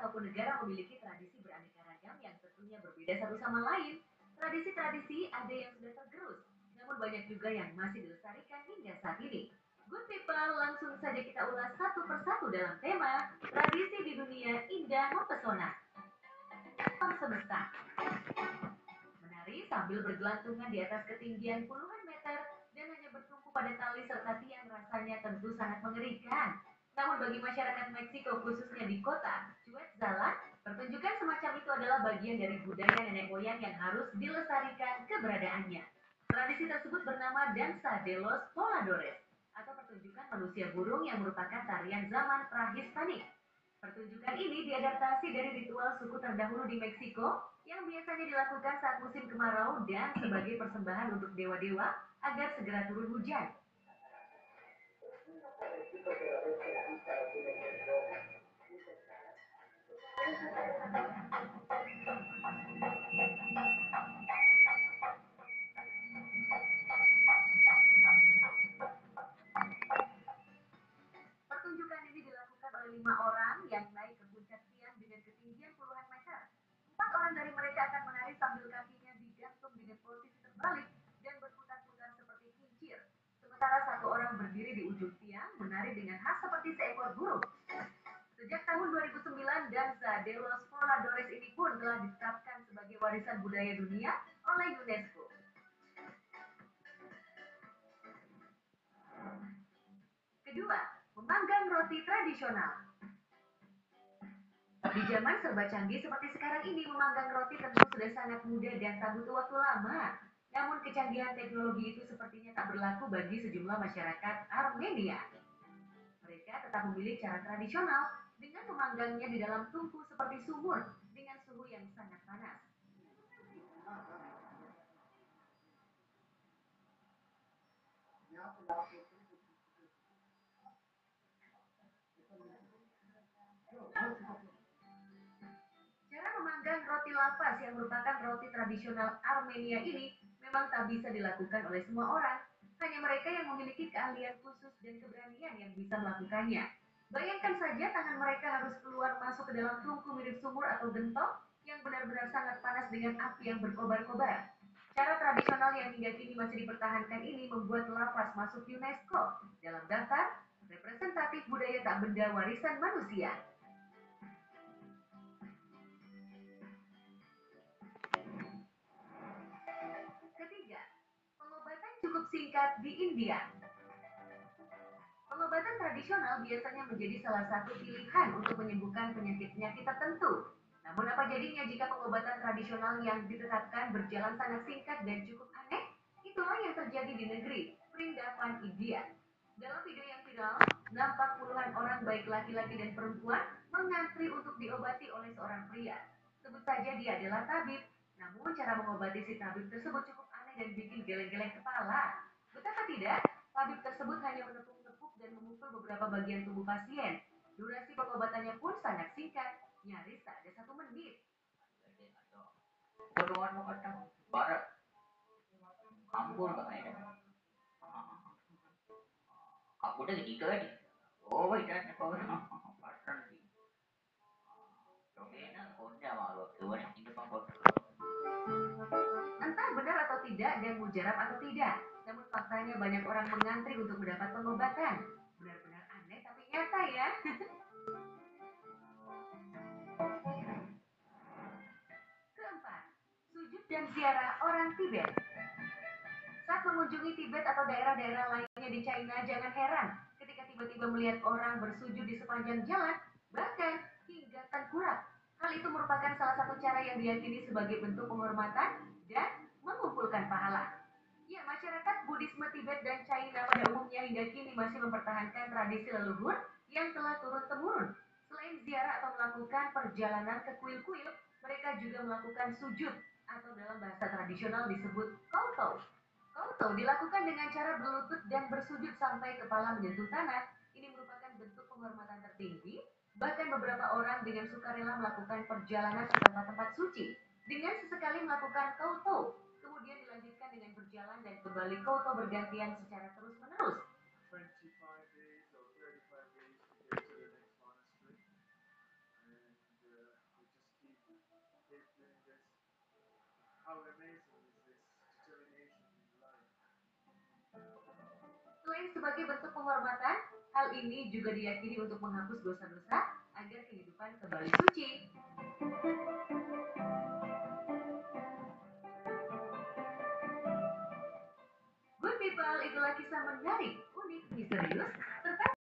ataupun negara memiliki tradisi beraneka ragam yang tentunya berbeda satu sama lain. Tradisi-tradisi ada yang sudah tergerus, namun banyak juga yang masih dilestarikan hingga saat ini. Good people, langsung saja kita ulas satu persatu dalam tema tradisi di dunia indah mempesona. Alam semesta. Menari sambil bergelantungan di atas ketinggian puluhan meter dan hanya bertumpu pada tali serta tiang rasanya tentu sangat mengerikan. Namun bagi masyarakat Meksiko khususnya di kota Cuetzalan, pertunjukan semacam itu adalah bagian dari budaya nenek moyang yang harus dilestarikan keberadaannya. Tradisi tersebut bernama Danza de los Voladores atau pertunjukan manusia burung yang merupakan tarian zaman prahistorik. Pertunjukan ini diadaptasi dari ritual suku terdahulu di Meksiko yang biasanya dilakukan saat musim kemarau dan sebagai persembahan untuk dewa-dewa agar segera turun hujan. Pertunjukan ini dilakukan oleh 5 orang yang naik ke puncak tiang dengan ketinggian puluhan meter. 4 orang dari mereka akan menari sambil kakinya digantung dengan posisi terbalik dan berputar-putar seperti kincir. Sementara 1 orang berdiri di ujung tiang menari dengan khas seperti seekor burung. Sejak tahun 2009, Danza de los Voladores ini pun telah ditetapkan sebagai warisan budaya dunia oleh UNESCO. Kedua, memanggang roti tradisional. Di zaman serba canggih seperti sekarang ini, memanggang roti tentu sudah sangat mudah dan tak butuh waktu lama. Namun kecanggihan teknologi itu sepertinya tak berlaku bagi sejumlah masyarakat Armenia. Mereka tetap memilih cara tradisional dengan memanggangnya di dalam tungku seperti sumur dengan suhu yang sangat panas. Cara memanggang roti lapas yang merupakan roti tradisional Armenia ini memang tak bisa dilakukan oleh semua orang. Hanya mereka yang memiliki keahlian khusus dan keberanian yang bisa melakukannya. Bayangkan saja tangan mereka harus keluar masuk ke dalam tungku mirip sumur atau gentong yang benar-benar sangat panas dengan api yang berkobar-kobar. Cara tradisional yang hingga kini masih dipertahankan ini membuat lapas masuk UNESCO dalam daftar representatif budaya tak benda warisan manusia. Ketiga, pengobatan cukup singkat di India. Pengobatan tradisional biasanya menjadi salah satu pilihan untuk menyembuhkan penyakit-penyakit tertentu. Namun apa jadinya jika pengobatan tradisional yang ditetapkan berjalan sangat singkat dan cukup aneh? Itulah yang terjadi di negeri Vrindavan, India. Dalam video yang viral, nampak puluhan orang baik laki-laki dan perempuan mengantri untuk diobati oleh seorang pria. Sebut saja dia adalah tabib. Namun cara mengobati si tabib tersebut cukup aneh dan bikin geleng-geleng kepala. Betapa tidak, tabib tersebut hanya menepuk-tepuk dan memukul beberapa bagian tubuh pasien. Durasi pengobatannya pun sangat singkat, nyaris tak ada 1 menit. Keluar mau kata barat ambul katanya aku udah tiga nih oh idan ko pattern di Romena konda malu tuan ini pang Entah benar atau tidak dan mujarab atau tidak, namun faktanya banyak orang mengantri untuk mendapat pengobatan. Benar-benar aneh tapi nyata ya. Keempat, sujud dan ziarah orang Tibet. Saat mengunjungi Tibet atau daerah-daerah lainnya di China, jangan heran ketika tiba-tiba melihat orang bersujud di sepanjang jalan, bahkan hingga tengkurap. Hal itu merupakan salah satu cara yang diyakini sebagai bentuk penghormatan dan mengumpulkan pahala. Ya, masyarakat Buddhisme Tibet dan China pada umumnya hingga kini masih mempertahankan tradisi leluhur yang telah turun-temurun. Selain ziarah atau melakukan perjalanan ke kuil-kuil, mereka juga melakukan sujud atau dalam bahasa tradisional disebut koutou. Koutou dilakukan dengan cara berlutut dan bersujud sampai kepala menyentuh tanah. Ini merupakan bentuk penghormatan tertinggi. Bahkan beberapa orang dengan sukarela melakukan perjalanan ke tempat-tempat suci dengan sesekali melakukan koutou. Kemudian dilanjutkan dengan berjalan dan kembali koutou bergantian secara terus-menerus. Selain sebagai bentuk penghormatan, hal ini juga diyakini untuk menghapus dosa-dosa agar kehidupan kembali suci. Good People itulah kisah menarik, unik, misterius,